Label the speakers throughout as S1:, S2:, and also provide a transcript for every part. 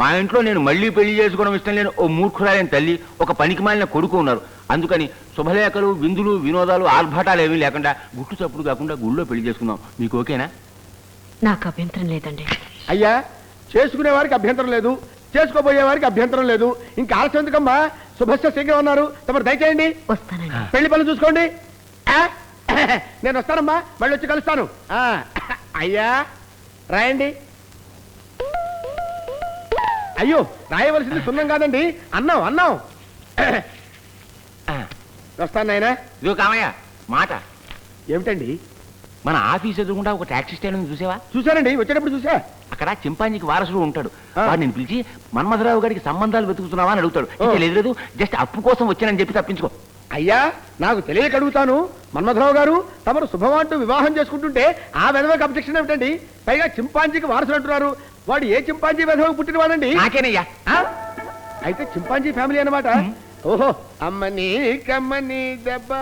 S1: మా ఇంట్లో నేను మళ్ళీ పెళ్లి చేసుకోవడం ఇష్టం లేని ఓ మూర్ఖురాలైన తల్లి, ఒక పనికిమాలిన కొడుకు ఉన్నారు. అందుకని శుభలేఖలు, విందులు, వినోదాలు, ఆర్భాటాలు ఏమీ లేకుండా గుట్టు చప్పుడు కాకుండా గుళ్ళో పెళ్లి చేసుకుందాం. మీకు ఓకేనా?
S2: నాకు అభ్యంతరం లేదండి.
S3: అయ్యా, చేసుకునే వారికి అభ్యంతరం లేదు, చేసుకోబోయే వారికి అభ్యంతరం లేదు. ఇంకా ఆలస్యం ఎందుకమ్మా? శుభస్య శీఘ్రం అన్నారు, తమరు దయచేయండి.
S2: వస్తానండి.
S3: పెళ్లి పనులు చూసుకోండి. నేను వస్తానమ్మా, మళ్ళీ వచ్చి కలుస్తాను. అయ్యా రాయండి. అయ్యో, రాయవలసింది సున్నం కాదండి, అన్నం అన్నం. వస్తాను నాయనా.
S1: ఇదిగో కామయ్య మాట.
S3: ఏమిటండి?
S1: మన ఆఫీస్ ఎదురుకుండా ఒక టాక్సీ స్టాండ్ ఉంది, చూసావా?
S3: చూశానండి, వచ్చేటప్పుడు చూసా.
S1: అక్కడ చింపాంజీకి వారసుడు ఉంటాడు. వాడు నేను పిలిచి మన్మథరావు గారికి సంబంధాలు వెతుకుతున్నావా అని అడుగుతాడు. లేదు, జస్ట్ అప్పు కోసం వచ్చానని చెప్పి తప్పించుకో.
S3: అయ్యా, నాకు తెలియక అడుగుతాను. మన్మథరావు గారు, తమరు శుభమంటూ వివాహం చేసుకుంటుంటే ఆ వెధవకి అబ్జెక్షన్ ఏమిటండి? పైగా చింపాంజీకి వారసుడు అంటున్నారు. వాడు ఏ చింపాంజీ వెధవకు పుట్టినవాడండి?
S1: నాకేనయ్యా.
S3: అయితే చింపాంజీ ఫ్యామిలీ అన్నమాట. ఓహో, అమ్మని కమ్మని దెబ్బ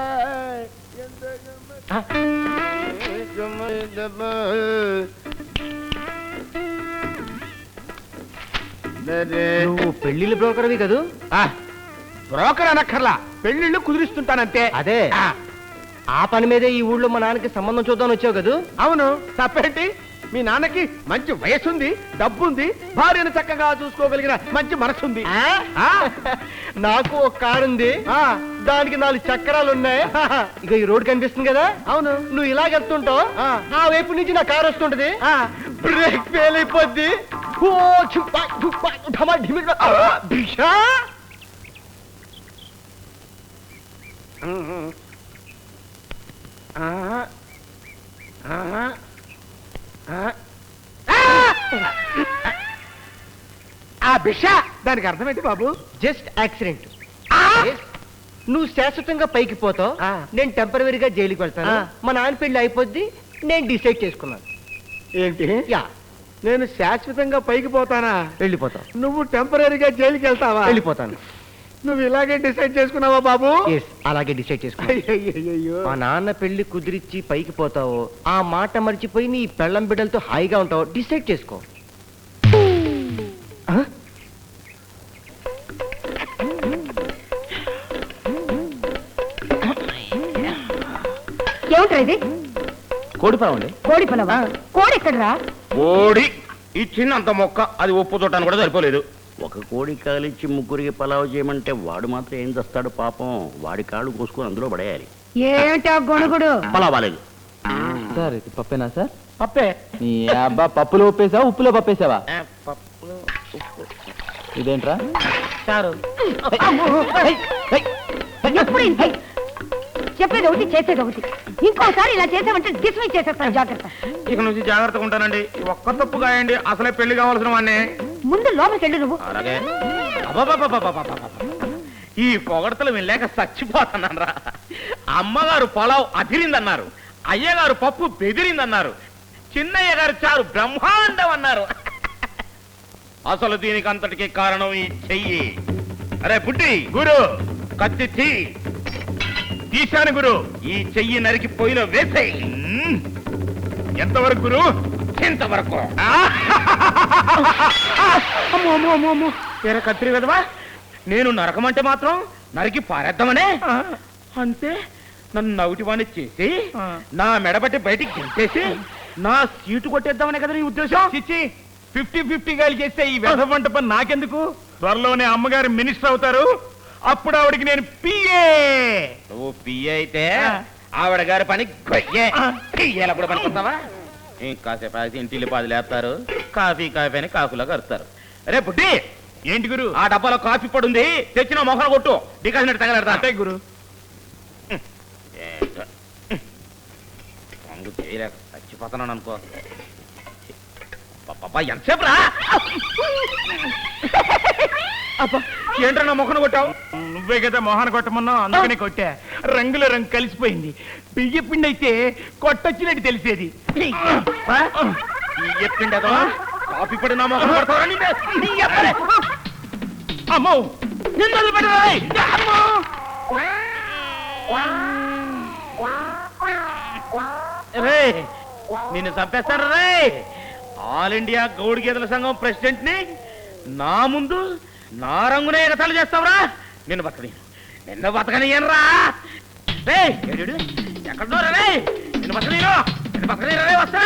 S4: నువ్వు పెళ్లిళ్ళ బ్రోకర్వి కదూ?
S3: బ్రోకర్ అనక్కర్లా, పెళ్లిళ్ళు కుదిరిస్తుంటానంతే.
S4: అదే, ఆ పని మీదే ఈ ఊళ్ళో మా నాన్నకి సంబంధం చూద్దామని వచ్చావు కదూ?
S3: అవును, తప్పేంటి? మీ నాన్నకి మంచి వయసుంది, డబ్బుంది, భార్యను చక్కగా చూసుకోగలిగిన మంచి మనసుంది.
S4: నాకు ఒక కారు ఉంది, దానికి 4 చక్రాలు ఉన్నాయి. ఇక ఈ రోడ్డు కనిపిస్తుంది కదా?
S3: అవును.
S4: నువ్వు ఇలా వెళ్తుంటావు, ఆ వైపు నుంచి నా కారు వస్తుంటది, బ్రేక్ ఫెయిల్ అయిపోద్ది.
S3: ఆ బిష దానికి అర్థమైంది బాబు.
S4: Just accident. నువ్వు శాశ్వతంగా పైకి పోతావు, నేను టెంపరీగా జైలుకి వెళ్తాను. మా నాన్న పెళ్లి అయిపోద్ది, నేను డిసైడ్ చేసుకున్నాను.
S3: ఏంటి?
S4: యా,
S3: నేను శాశ్వతంగా పైకి పోతానా?
S4: వెళ్ళిపోతావు.
S3: నువ్వు టెంపరీగా జైలుకి వెళ్తావా?
S4: వెళ్ళిపోతాను.
S3: నువ్వు ఇలాగే డిసైడ్ చేసుకున్నావా బాబు?
S4: అలాగే డిసైడ్ చేసుకున్నా.
S3: అయ్యయ్యయ్యో.
S4: మా నాన్న పెళ్లి కుదిరిచ్చి పైకి పోతావు, ఆ మాట మర్చిపోయి నీ పెళ్ళం బిడ్డలతో హాయిగా ఉంటావు. డిసైడ్ చేసుకో.
S2: ఏమిట్రా ఇది?
S1: కోడి పొలం అండి.
S2: కోడి పొలవా? కోడి ఎక్కడరా?
S1: కోడి ఇచ్చిందంత మొక్క, అది ఒప్పు చూడటానికి కూడా సరిపోలేదు.
S5: ఒక కోడి కాలిచ్చి ముగ్గురికి పలావ్ చేయమంటే వాడు మాత్రం ఏం చేస్తాడు పాపం? వాడి కాళ్ళు కోసుకొని అందులో పడేయాలి.
S2: ఏమిటా గొణుగుడు?
S5: పలావ్ బాలేదు
S4: సార్, ఇది పప్పేనా సార్?
S3: పప్పే.
S4: నీ అబ్బా, పప్పులో ఉప్పేసావా ఉప్పులో పప్పేసావా? ఇదేంట్రా
S3: చారు?
S2: ఎప్పుడు ఇంతే. చెప్పేది ఒకటి, చేసేది ఒకటి. ఇంకోసారి ఇలా చేసామంటే డిస్మిస్ చేసేస్తాను. జాగ్రత్త.
S1: ఇక నుంచి జాగ్రత్తగా ఉంటానండి. ఒక్క తప్పు కాయండి, అసలే పెళ్లి కావాల్సిన వాడిని.
S2: ముందు లోపలికి వెళ్ళు నువ్వు.
S1: అలాగే. ఈ పొగడతలు వెళ్ళాక చచ్చిపోతానరా. అమ్మగారు పొలావ్ అదిరిందన్నారు, అయ్యగారు పప్పు బెదిరిందన్నారు, చిన్నయ్య గారు చారు బ్రహ్మాండం అన్నారు. అసలు దీనికి అంతటికి కారణం ఈ చెయ్యి. అరే పుట్టి గురు, కత్తి తీశాను గురు. ఈ చెయ్యి నరికి పొయ్యిలో వేసేయి. ఎంతవరకు గురు? ఇంతవరకు. కత్తిరి కదవా, నేను నరకమంటే మాత్రం నరికి పారేద్దామనే. అంతే నన్ను నవ్వుటివాణి చేసి నా మెడబట్టి బయటికి గెంటేసి నా సీటు కొట్టేద్దామనే కదా నీ ఉద్దేశం? చిచ్చి, 50-50 గాలి చేస్తే ఈ వెధవంట పని నాకెందుకు? త్వరలోనే అమ్మగారు మినిస్టర్ అవుతారు, అప్పుడు ఆవిడికి నేను పిఏ. నువ్వు పిఏ అయితే ఆవిడ గారి పని పియ్యేలప్పుడు పనికొస్తావా? ఇంకాసేపు అయితే ఇంటిల్లి పాది లేస్తారు, కాఫీ అని కాకులా కరుస్తారు. అరే బుడ్డి, ఏంటి గురు? ఆ డబ్బాలో కాఫీ పడుంది, తెచ్చిన మొహన కొట్టు. డికాసినట్టు తగలడతా. అంటే గురు చేయలేక చచ్చిపోతున్నాను అనుకో. ఎంతసేపు రా? ఏంట్రా నా మొహన కొట్టావు? నువ్వే కదా మొహన కొట్టమన్నావు, అందుకనే కొట్టా. రంగుల రంగు కలిసిపోయింది. బియ్య పిండి అయితే కొట్టొచ్చినట్టు తెలిసేది. బియ్య పిండి అదో కాఫీ పడి నా మొహన కొడతావా? అమ్మో, నిన్ను పెట్టరా? నిన్ను చంపేస్తారా రే? ఆల్ ఇండియా గౌడి గేదెల సంఘం ప్రెసిడెంట్ ని నా ముందు నా రంగునే ఎగతాళి చేస్తావురా? నిన్ను బతకనియనరా. ఎక్కడో రే, నిన్ను బతకనీరా, వస్తా.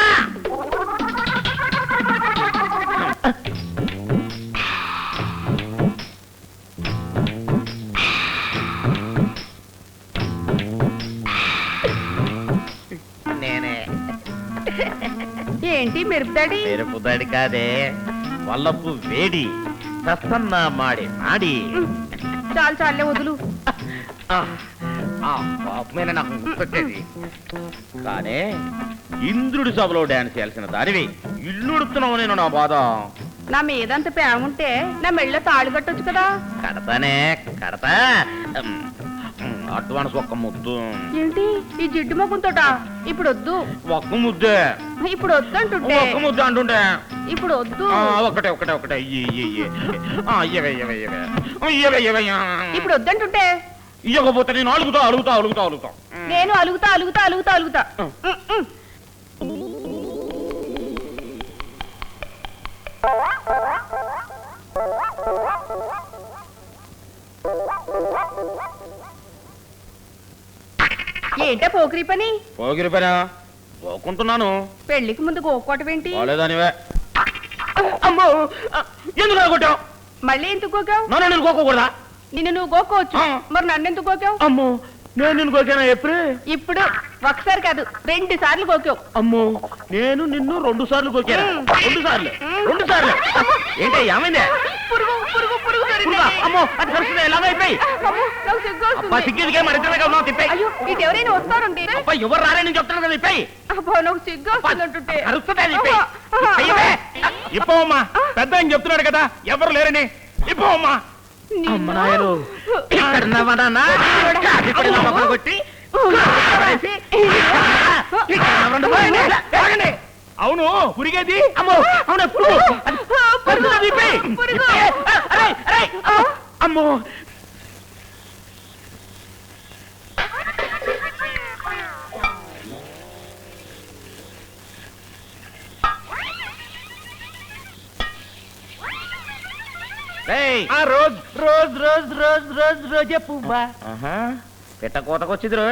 S5: నేనే.
S2: ఏంటి మిరపదాడి?
S5: మెరుపుదాడి కాదే, వల్లపు వేడి సస్తన్నా మాడి నాడి.
S2: చాలు చాలే వదులు.
S1: పాపమైన నాకు గుర్తొచ్చేది కానీ ఇంద్రుడి సభలో డాన్స్ చేయాల్సిన దానివి ఇల్లు ఉడుతున్నావు. నేను నా బాధ.
S2: నా మీదంత ప్రేమ ఉంటే నా మెళ్ళ తాళి కట్టొచ్చు కదా.
S5: కడతా. అడ్వాన్స్ ఒక్క ముద్దు.
S2: ఏంటి ఈ జిడ్డు మొఖంతోట? ఇప్పుడు వద్దు.
S1: ఒక్క ముద్దే.
S2: ఇప్పుడు వద్దు అంటుంటే.
S1: ఒక్క ముద్దు అంటుంటే.
S2: ఇప్పుడు వద్దు.
S1: ఒకటే.
S2: ఇప్పుడు వద్దంటుంటే.
S1: ఇవ్వకపోతే నేను అలుగుతా.
S2: నేను అలుగుతా. ఏంటా పోకిరి పని?
S1: పోగిరి పనా? పోకుంటున్నాను.
S2: పెళ్లికి ముందు గోకోటమేంటి?
S1: పోలేదానివే. అమ్మో, ఎందుకు కొట్టావు?
S2: మళ్ళీ ఎందుకు గోకావు?
S1: నేను కోకూడదా?
S2: నిన్ను నువ్వు గోకోవచ్చు, మరి నన్నెందుకు గోకావు?
S1: అమ్మో, నేను నిన్ను కోకానా ఎప్పుడు?
S2: ఇప్పుడు ఒకసారి కాదు 2 సార్లు గోకావు.
S1: అమ్మో, నేను నిన్ను 2 సార్లు కోకానా? 2 సార్లు? ఏంటి ఏమైందే? అమ్మో, అది కలుస్తుంది. ఎలాగైపోయి సిగ్గిదిగా మరిద్దరే కదా తిప్పాయి.
S2: అయ్యో, ఇటు ఎవరైనా వస్తారండి.
S1: ఎవరు రాలే నేను చెప్తాను కదా తిప్పాయి.
S2: నాకు సిగ్గు వస్తుందంటుంటే.
S1: ఇప్పవమ్మా, పెద్ద ఆయన చెప్తున్నాడు కదా ఎవరు లేరని. ఇప్పవమ్మా. అవును, పురిగేది. అమ్మో, అవునా అమ్మో.
S4: రోజే పువ్వా?
S1: పెట్ట కోతకొచ్చింది రో.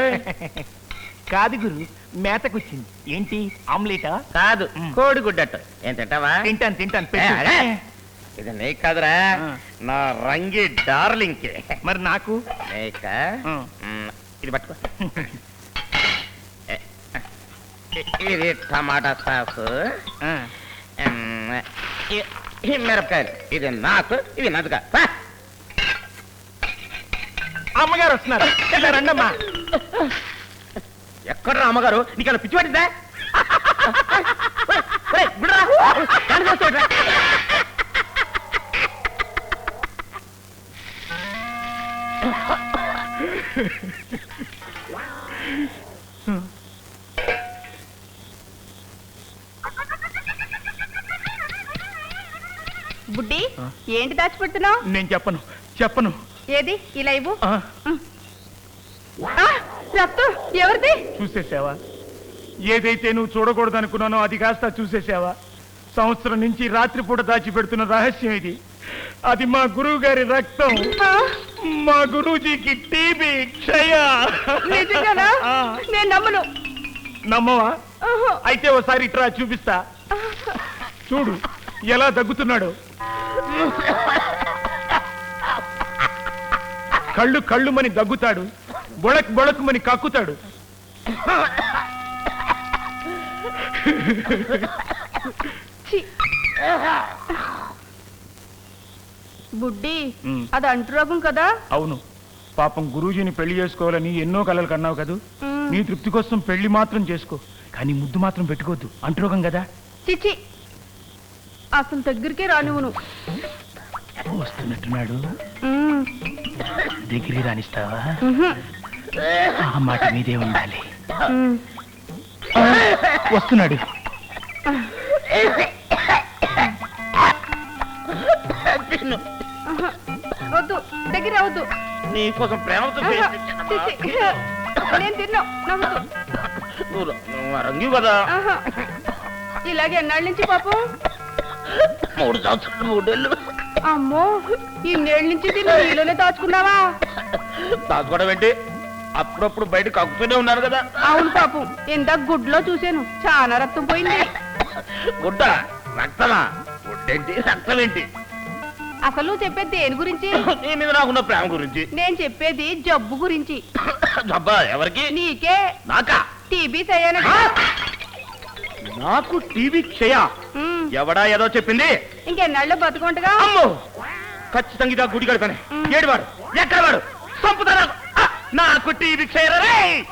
S4: కాదు గురు, మేతకొచ్చింది. ఏంటి ఆమ్లెటా?
S1: కాదు, కోడి గుడ్డట్టు. ఏం తింటావా?
S4: తింటాను.
S1: ఇది నీకు కాదురా, నా రంగి డార్లింగ్.
S4: మరి నాకు?
S1: నీక ఇది పట్టుకో. ఇది టమాటా సాస్, ఈ మిరపకాయలు. ఇది నాకు, ఇది నదుగా.
S4: అమ్మగారు వస్తున్నారు, రండమ్మా.
S1: ఎక్కడ అమ్మగారు? నీకు పిచ్చి పట్టిందా?
S2: బుడ్డి, ఏంటి దాచిపెడుతున్నావు?
S3: నేను చెప్పను.
S2: ఏది ఇలా ఇవ్వు. రక్తం ఎవరిది?
S3: చూసేసావా? ఏదైతే నువ్వు చూడకూడదనుకున్నానో అది కాస్త చూసేసావా? సంవత్సరం నుంచి రాత్రిపూట దాచిపెడుతున్న రహస్యం ఇది. అది మా గురువు గారి రక్తం. మా గురూజీకి టీబీ, క్షయ.
S2: నిజంగానా? నేను నమ్మను.
S3: నమ్మవా? అయితే ఓసారి ఇట్రా, చూపిస్తా. చూడు ఎలా దగ్గుతున్నాడు. కళ్ళుమని దగ్గుతాడు, బొళకుమని కక్కుతాడు.
S2: బుడ్డి, అది అంటురోగం కదా?
S3: అవును. పాపం గురూజీని పెళ్లి చేసుకోవాలని ఎన్నో కలలు కన్నావు కదూ. నీ తృప్తి కోసం పెళ్లి మాత్రం చేసుకో, కానీ ముద్దు మాత్రం పెట్టుకోవద్దు. అంటురోగం కదా.
S2: చిచి, అసలు దగ్గరికే రానివ్వను.
S3: వస్తున్నట్టున్నాడు, దగ్గరికి రానిస్తావా? ఆ మాట మీదే ఉండాలి. వస్తున్నాడు.
S2: వద్దు, దగ్గర రావద్దు.
S1: నీకోసం ప్రేమతో
S2: నేను తిన్నా.
S1: రంగి కదా.
S2: ఇలాగే ఎన్నాళ్ళ నుంచి పాపం?
S1: 3 సంవత్సరాలు 3 నెలలు.
S2: అమ్మో ఇన్నేళ్ళ నుంచి దీన్ని నీలోనే దాచుకున్నావా?
S1: దాచుకోవడం ఏంటి? అప్పుడప్పుడు బయట కక్కుతూనే ఉన్నారు కదా.
S2: అవును పాపం, ఇందాక గుడ్లో చూశాను, చాలా రక్తం పోయింది.
S1: గుడ్డ రక్తమా? గుడ్డేంటి రక్తం ఏంటి?
S2: అసలు నువ్వు చెప్పేది దేని గురించి?
S1: నీ మీద నాకున్న ప్రేమ గురించి.
S2: నేను చెప్పేది జబ్బు గురించి.
S1: జబ్బా ఎవరికి?
S2: నీకే.
S1: నాకా?
S2: టీబీ సయ్యాను.
S1: నాకు టీవీ క్షయ? ఎవడా ఏదో చెప్పింది?
S2: ఇంకెన్నాళ్ళు బతుకుంటగా.
S1: అమ్మో ఖచ్చితంగా ఇదా గుడి కడతానే. ఏడువాడు ఎక్కడ వాడు? చంపుతారా? నాకు టీవీ క్షయ రే!